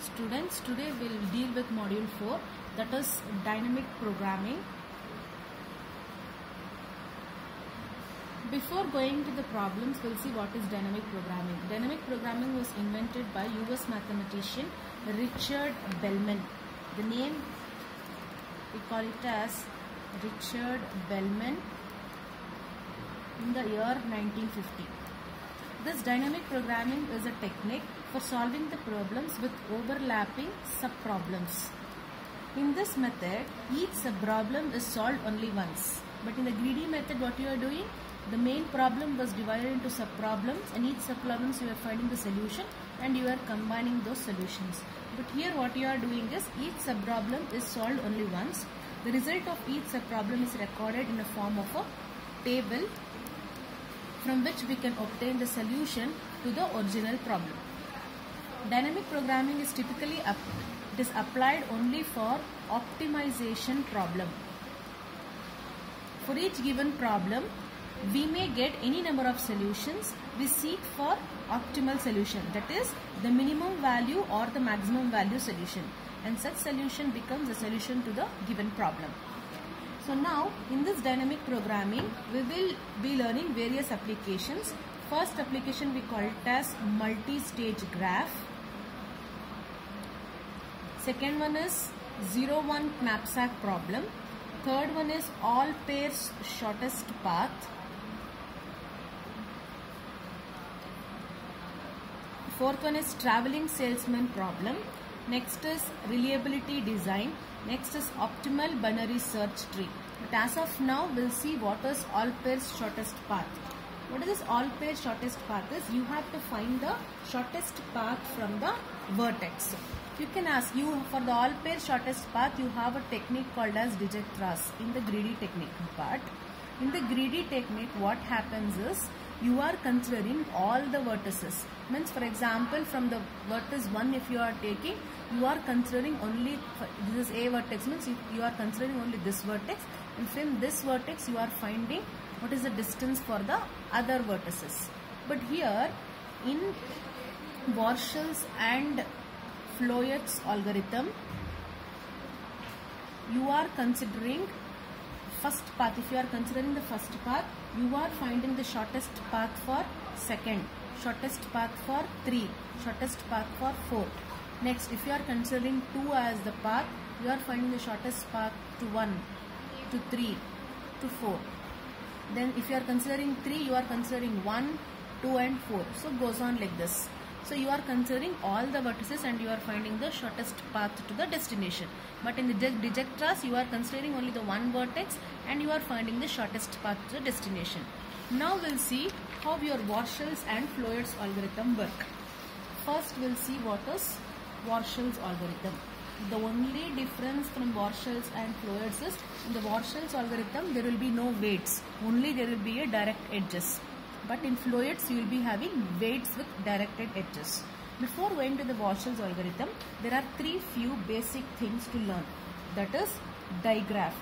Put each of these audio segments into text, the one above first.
Students, today we'll deal with module 4, that is dynamic programming. Before going to the problems, we'll see what is dynamic programming. Dynamic programming was invented by US mathematician Richard Bellman. The name, we call it as Richard Bellman in the year 1950. This dynamic programming is a technique for solving the problems with overlapping subproblems. In this method, each subproblem is solved only once. But in the greedy method, what you are doing? The main problem was divided into subproblems, and each subproblems you are finding the solution and you are combining those solutions. But here what you are doing is each subproblem is solved only once. The result of each subproblem is recorded in the form of a table from which we can obtain the solution to the original problem. Dynamic programming is typically applied only for optimization problem. For each given problem, we may get any number of solutions. We seek for optimal solution, that is the minimum value or the maximum value solution, and such solution becomes the solution to the given problem. So now in this dynamic programming, we will be learning various applications. First application we call it as multi-stage graph. Second one is 0-1 knapsack problem. Third one is all pairs shortest path. Fourth one is traveling salesman problem. Next is reliability design. Next is optimal binary search tree. But as of now, we'll see what is all pairs shortest path. What is this all pairs shortest path is? You have to find the shortest path from the vertex. You can ask, you for the all pairs shortest path, you have a technique called as Dijkstra's in the greedy technique part. In the greedy technique, what happens is you are considering all the vertices. Means, for example, from the vertex 1 if you are taking, you are considering only, this is a vertex, means you are considering only this vertex, and from this vertex you are finding what is the distance for the other vertices. But here in Warshall's and Floyd's algorithm, you are considering first path. If you are considering the first path, you are finding the shortest path for second, shortest path for 3, shortest path for 4. Next, if you are considering 2 as the path, you are finding the shortest path to 1, to 3, to 4. Then if you are considering 3, you are considering 1, 2 and 4. So goes on like this. So you are considering all the vertices and you are finding the shortest path to the destination. But in the Dijkstra's, you are considering only the one vertex and you are finding the shortest path to the destination. Now we'll see how your Warshall's and Floyd's algorithm work. First we'll see what is Warshall's algorithm. The only difference from Warshall's and Floyd's is in the Warshall's algorithm there will be no weights, only there will be a direct edges. But in Floyd's you will be having weights with directed edges. Before going to the Warshall's algorithm, there are few basic things to learn. That is digraph.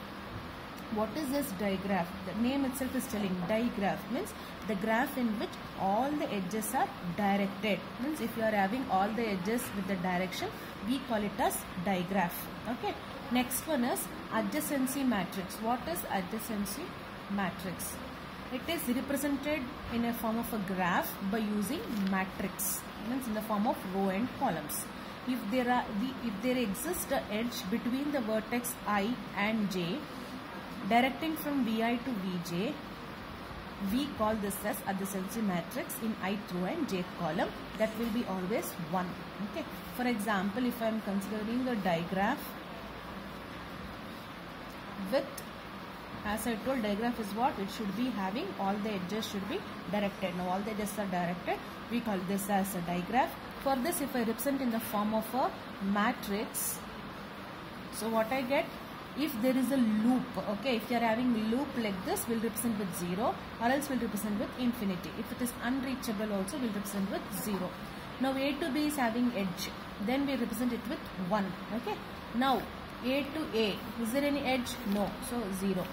What is this digraph? The name itself is telling digraph means the graph in which all the edges are directed. Means if you are having all the edges with the direction, we call it as digraph. Okay. Next one is adjacency matrix. What is adjacency matrix? It is represented in a form of a graph by using matrix, means in the form of row and columns. If there exists an edge between the vertex I and j, directing from vi to vj, we call this as adjacency matrix in ith row and jth column. That will be always 1. Okay. For example, if I am considering a digraph with, as I told, digraph is what? It should be having all the edges should be directed. Now all the edges are directed. We call this as a digraph. For this, if I represent in the form of a matrix, so what I get? If there is a loop, okay, if you are having a loop like this, will represent with 0 or else will represent with infinity. If it is unreachable also, will represent with 0. Now A to B is having edge, then we represent it with 1. Okay. Now A to A, is there any edge? No, so 0.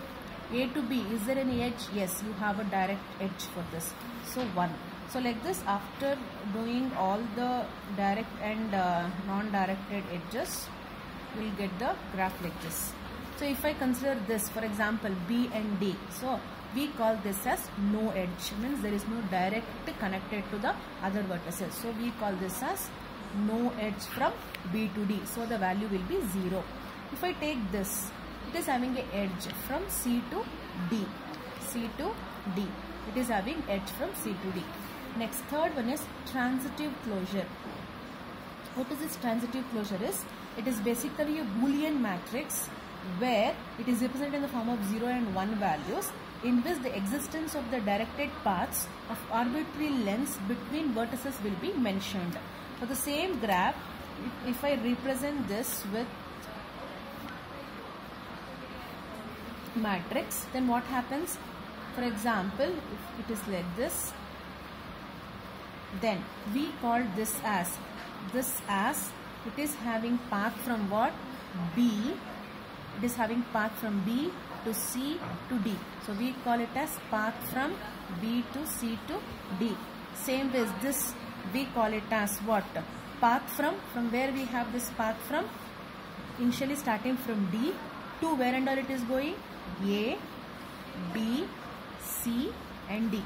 A to B, is there any edge? Yes, you have a direct edge for this, so 1. So like this, after doing all the direct and non-directed edges, we'll get the graph like this. So if I consider this, for example, B and D, so we call this as no edge, means there is no direct connected to the other vertices. So we call this as no edge from B to D. So the value will be 0. If I take this, it is having an edge from C to D. C to D. It is having edge from C to D. Next, third one is transitive closure. What is this transitive closure is? It is basically a Boolean matrix where it is represented in the form of 0 and 1 values, in which the existence of the directed paths of arbitrary lengths between vertices will be mentioned. For the same graph, if I represent this with matrix, then what happens? For example, if it is like this, then we call this as it is having path from what? B. It is having path from B to C to D. So we call it as path from B to C to D. Same as this, we call it as what? Path from where we have this path from? Initially starting from D to where and all it is going? A, B, C and D.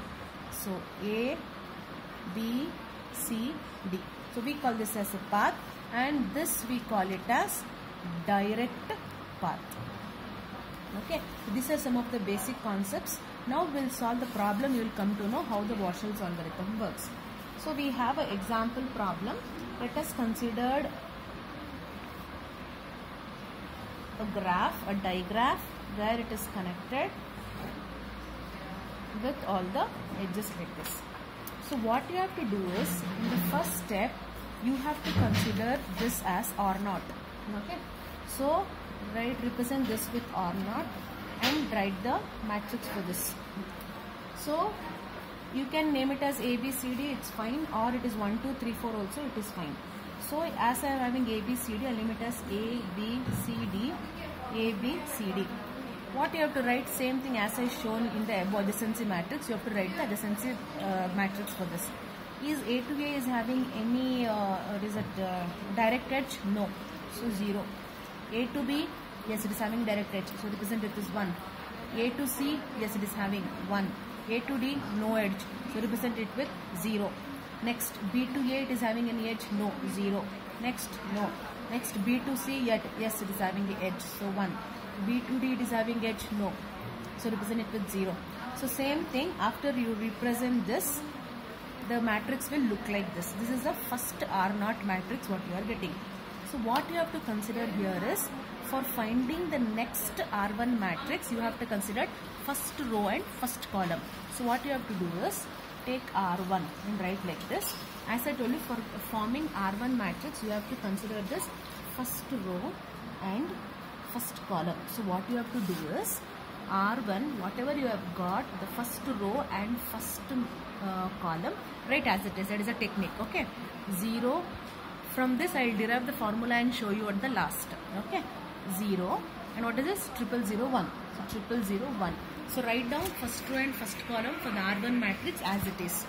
So A, B, C, D. So we call this as a path, and this we call it as direct path. Okay, so these are some of the basic concepts. Now we'll solve the problem. You will come to know how the Warshall's algorithm works. So we have an example problem. Let us consider a graph, a digraph where it is connected with all the edges like this. So what you have to do is, in the first step, you have to consider this as R0. Okay, so represent this with R0 and write the matrix for this. So you can name it as A, B, C, D, it's fine, or it is 1, 2, 3, 4 also, it is fine. So as I am having A, B, C, D, I'll name it as A, B, C, D, A, B, C, D. What you have to write, same thing as I shown in the adjacency matrix, you have to write the adjacency matrix for this. Is A to A is having any direct edge? No. So 0. A to B, yes, it is having direct edge, so represent it as 1. A to C, yes, it is having 1. A to D, no edge, so represent it with 0. Next, B to A, it is having any edge? No, 0. Next, no. Next, B to C, yet, yes, it is having the edge, so 1. B to D, it is having edge? No. So represent it with 0. So same thing, after you represent this, the matrix will look like this. This is the first R0 matrix what you are getting. So what you have to consider here is, for finding the next R1 matrix, you have to consider first row and first column. So what you have to do is, take R1 and write like this. As I told you, for forming R1 matrix, you have to consider this first row and first column. So what you have to do is, R1, whatever you have got, the first row and first column, write as it is. That is a technique. Okay, 0. From this I will derive the formula and show you at the last. Okay, 0, and what is this? 001. So 001. So write down first row and first column for the R1 matrix as it is.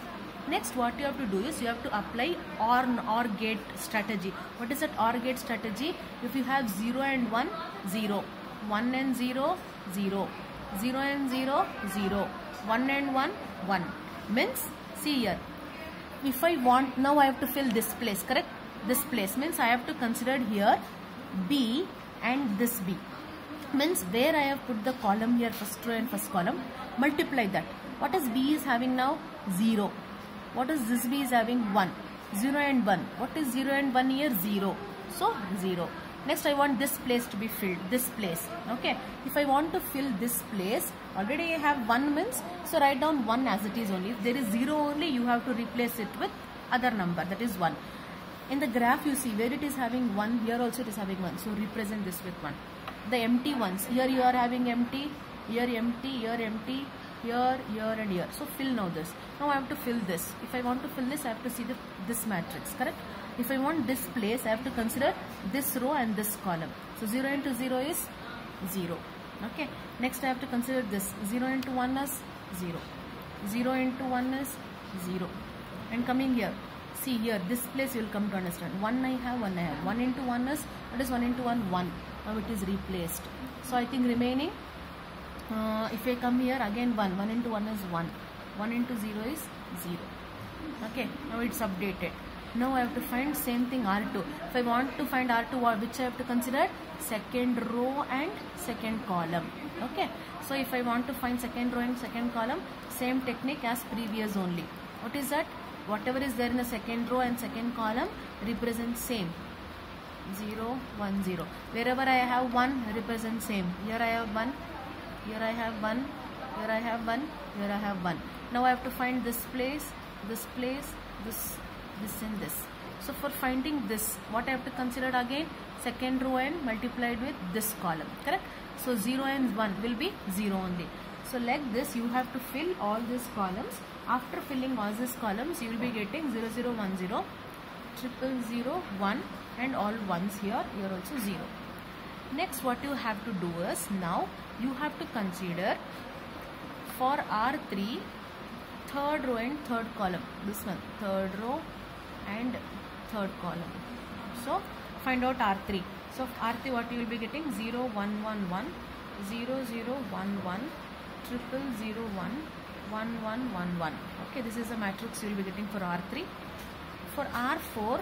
Next, what you have to do is, you have to apply OR gate strategy. What is that OR gate strategy? If you have 0 and 1, 0. 1 and 0, 0. 0 and 0, 0. 1 and 1, 1. Means, see here. If I want, now I have to fill this place, correct? This place means I have to consider here B and this B. Means where I have put the column here, first row and first column, multiply that. What is B is having now? 0. What is this B is having? 1. 0 and 1. What is 0 and 1 here? 0. So 0. Next I want this place to be filled. This place. Okay. If I want to fill this place, already I have 1 means, so write down 1 as it is only. If there is 0 only, you have to replace it with other number, that is 1. In the graph you see where it is having 1, here also it is having 1. So represent this with 1. The empty ones, here you are having empty, here empty, here empty, here, here and here. So fill now this. Now I have to fill this. If I want to fill this, I have to see this matrix, correct? If I want this place, I have to consider this row and this column. So 0 into 0 is 0. Okay. Next I have to consider this. 0 into 1 is 0. 0 into 1 is 0. And coming here, see here, this place you will come to understand. 1 I have, 1 I have. 1 into 1 is, what is 1 into 1? 1. Now it is replaced. So I think remaining, if I come here again 1. 1 into 1 is 1. 1 into 0 is 0. Okay, now it's updated. Now I have to find same thing R2. If I want to find R2, which I have to consider? Second row and second column. Okay, so if I want to find second row and second column, same technique as previous only. What is that? Whatever is there in the second row and second column represents same. 0, 1, 0. Wherever I have 1, represent same. Here I have 1, here I have 1, here I have 1, here I have 1. Now I have to find this place, this place, this and this. So for finding this, what I have to consider again? Second row and multiplied with this column, correct? So 0 and 1 will be 0 only. So like this, you have to fill all these columns. After filling all these columns, you will be getting 0, 0, 1, 0, 0, 0, 1 and all ones here, here also 0. Next, what you have to do is, now you have to consider for R3, third row and third column. This one, third row and third column. So find out R3. So R3, what you will be getting? 0, 1, 1, 1, 0, 0, 1, 1, 0, 0, 0, 1, 1, 1, 1, 1. Okay, this is the matrix you will be getting for R3. For R4,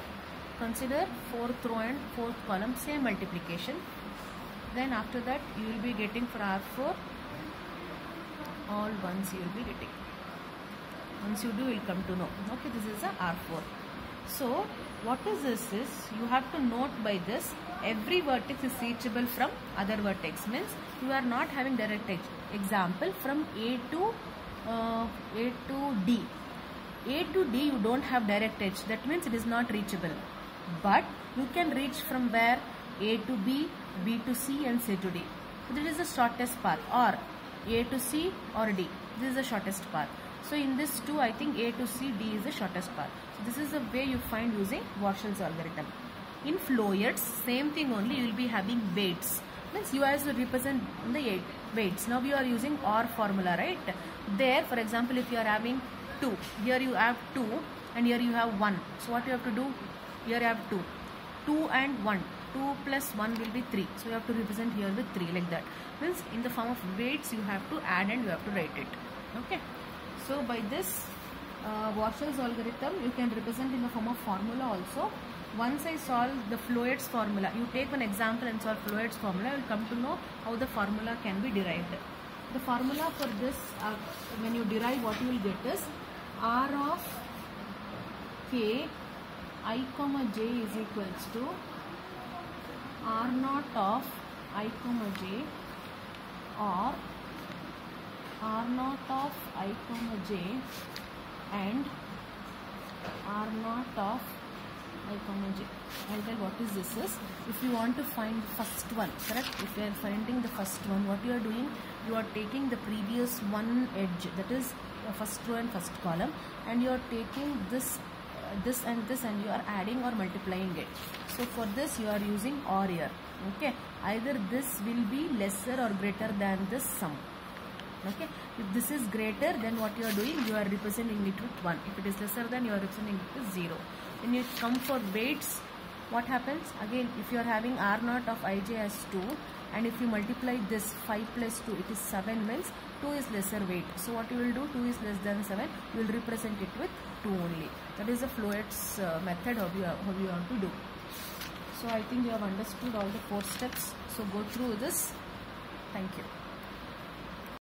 consider fourth row and fourth column, same multiplication. Then after that, you will be getting for R4, all ones you will be getting. Once you do, you will come to know. Okay, this is a R4. So what is this is, you have to note by this, every vertex is reachable from other vertex, means you are not having direct edge. Example, from A to D. A to D you don't have direct edge, that means it is not reachable. But you can reach from where? A to B, B to C and C to D. So this is the shortest path, or A to C or D. This is the shortest path. So in this two, I think A to C, D is the shortest path. So this is the way you find using Warshall's algorithm. In fluids, same thing only, you will be having weights. Means you have to represent the weights. Now we are using OR formula, right? There, for example, if you are having 2, here you have 2 and here you have 1. So what you have to do? Here you have 2. 2 and 1. 2 plus 1 will be 3. So you have to represent here with 3, like that. Means in the form of weights you have to add and you have to write it. Okay. So by this Warshall's algorithm you can represent in the form of formula also. Once I solve the fluids formula, you take an example and solve fluids formula, you will come to know how the formula can be derived. The formula for this, when you derive, what you will get is R of K I comma j is equals to R naught of I comma j, or R naught of I comma j and R naught of I comma j. I'll tell what is this is. If you want to find the first one, correct? If you are finding the first one, what you are doing? You are taking the previous one edge, that is first row and first column, and you are taking this, this and this, and you are adding or multiplying it. So for this you are using OR here. Okay, either this will be lesser or greater than this sum. Okay, if this is greater, then what you are doing? You are representing it with 1. If it is lesser, then you are representing it with 0. When you come for weights, what happens? Again, if you are having R naught of ij as 2, and if you multiply this 5 plus 2, it is 7, means 2 is lesser weight. So what you will do? 2 is less than 7. You will represent it with 2 only. That is the fluids method how you have to do. So I think you have understood all the 4 steps. So go through this. Thank you.